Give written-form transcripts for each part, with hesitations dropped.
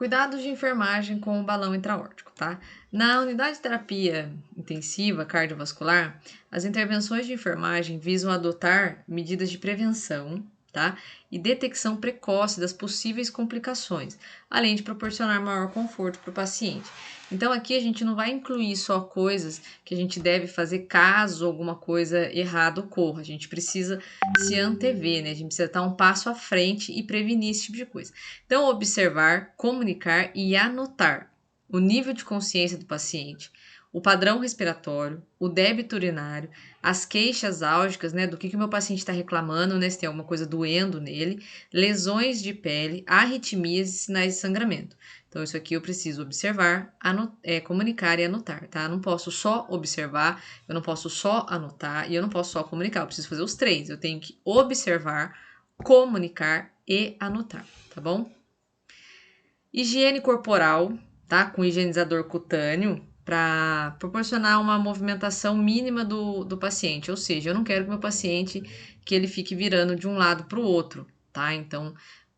Cuidados de enfermagem com o balão intra-aórtico, tá? Na unidade de terapia intensiva cardiovascular, as intervenções de enfermagem visam adotar medidas de prevenção, tá? E detecção precoce das possíveis complicações, além de proporcionar maior conforto para o paciente. Então, aqui a gente não vai incluir só coisas que a gente deve fazer caso alguma coisa errada ocorra. A gente precisa se antever, né? A gente precisa estar um passo à frente e prevenir esse tipo de coisa. Então, observar, comunicar e anotar o nível de consciência do paciente, o padrão respiratório, o débito urinário, as queixas álgicas, né, do que o meu paciente está reclamando, né, se tem alguma coisa doendo nele, lesões de pele, arritmias e sinais de sangramento. Então, isso aqui eu preciso observar, comunicar e anotar, tá? Eu não posso só observar, eu não posso só anotar e eu não posso só comunicar. Eu preciso fazer os três. Eu tenho que observar, comunicar e anotar, tá bom? Higiene corporal, tá? Com higienizador cutâneo, para proporcionar uma movimentação mínima do paciente. Ou seja, eu não quero que meu paciente que ele fique virando de um lado para o outro, tá? Então,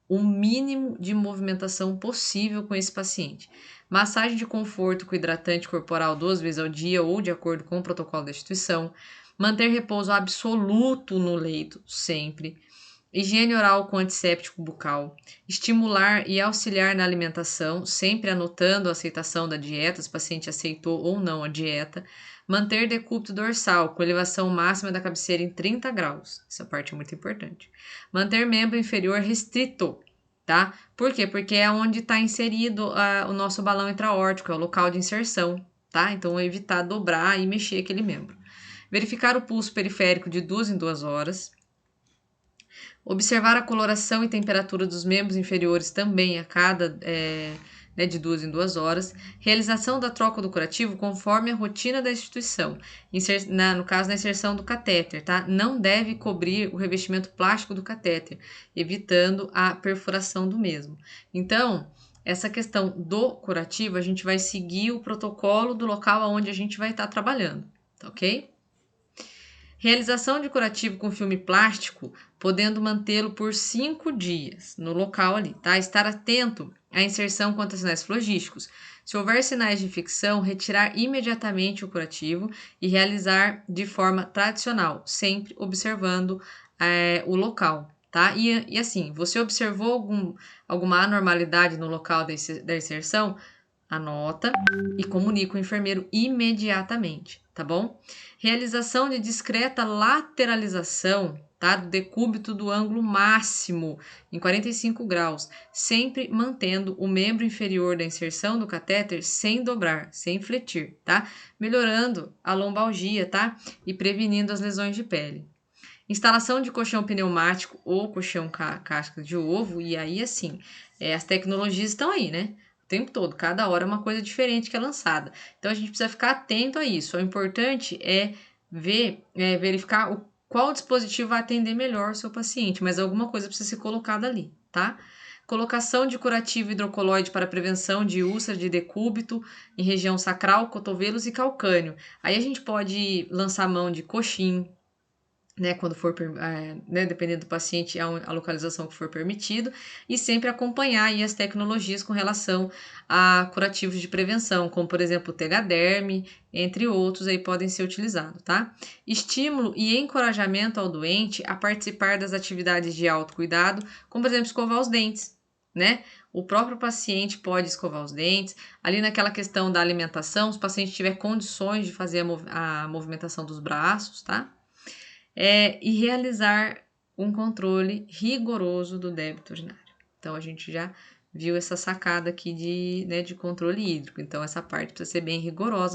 o mínimo de movimentação possível com esse paciente. Massagem de conforto com hidratante corporal 2 vezes ao dia ou de acordo com o protocolo da instituição. Manter repouso absoluto no leito, sempre. Higiene oral com antisséptico bucal. Estimular e auxiliar na alimentação, sempre anotando a aceitação da dieta, se o paciente aceitou ou não a dieta. Manter decúbito dorsal, com elevação máxima da cabeceira em 30 graus. Essa parte é muito importante. Manter membro inferior restrito, tá? Por quê? Porque é onde está inserido o nosso balão intra-aórtico, é o local de inserção, tá? Então, evitar dobrar e mexer aquele membro. Verificar o pulso periférico de 2 em 2 horas. Observar a coloração e temperatura dos membros inferiores também a cada de 2 em 2 horas. Realização da troca do curativo conforme a rotina da instituição. No caso da inserção do catéter, tá? Não deve cobrir o revestimento plástico do catéter, evitando a perfuração do mesmo. Então, essa questão do curativo, a gente vai seguir o protocolo do local onde a gente vai estar trabalhando, tá ok? Realização de curativo com filme plástico, podendo mantê-lo por 5 dias no local ali, tá? Estar atento à inserção contra sinais flogísticos. Se houver sinais de infecção, retirar imediatamente o curativo e realizar de forma tradicional, sempre observando o local, tá? E assim, você observou alguma anormalidade no local da inserção? Anota e comunica o enfermeiro imediatamente, tá bom? Realização de discreta lateralização, tá? Do decúbito do ângulo máximo em 45 graus, sempre mantendo o membro inferior da inserção do catéter sem dobrar, sem fletir, tá? Melhorando a lombalgia, tá? E prevenindo as lesões de pele. Instalação de colchão pneumático ou colchão casca de ovo, e aí assim, as tecnologias estão aí, né? O tempo todo, cada hora é uma coisa diferente que é lançada. Então a gente precisa ficar atento a isso. O importante é verificar qual dispositivo vai atender melhor o seu paciente, mas alguma coisa precisa ser colocada ali, tá? Colocação de curativo hidrocolóide para prevenção de úlcera de decúbito em região sacral, cotovelos e calcâneo. Aí a gente pode lançar mão de coxim, né, quando for, dependendo do paciente, a localização que for permitido, e sempre acompanhar aí as tecnologias com relação a curativos de prevenção, como por exemplo o Tegaderm, entre outros aí podem ser utilizados, tá? Estímulo e encorajamento ao doente a participar das atividades de autocuidado, como por exemplo escovar os dentes, né? O próprio paciente pode escovar os dentes, ali naquela questão da alimentação, se o paciente tiver condições de fazer a movimentação dos braços, tá? E realizar um controle rigoroso do débito urinário. Então, a gente já viu essa sacada aqui de controle hídrico. Então, essa parte precisa ser bem rigorosa.